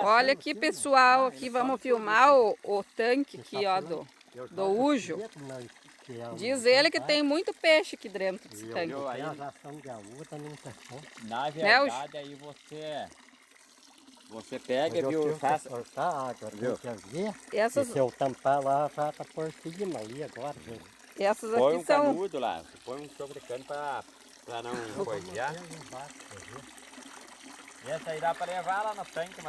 Olha aqui, pessoal, aqui vamos filmar o tanque aqui, ó, do Ujo. Diz ele que tem muito peixe aqui dentro desse tanque. Na verdade, aí você pega, viu? Faça... Essas, se eu tampar lá, já tá por cima ali agora, gente. essas Põe aqui um são... canudo lá, você põe um sobre cano pra não coisear. Essa aí dá pra levar lá no tanque,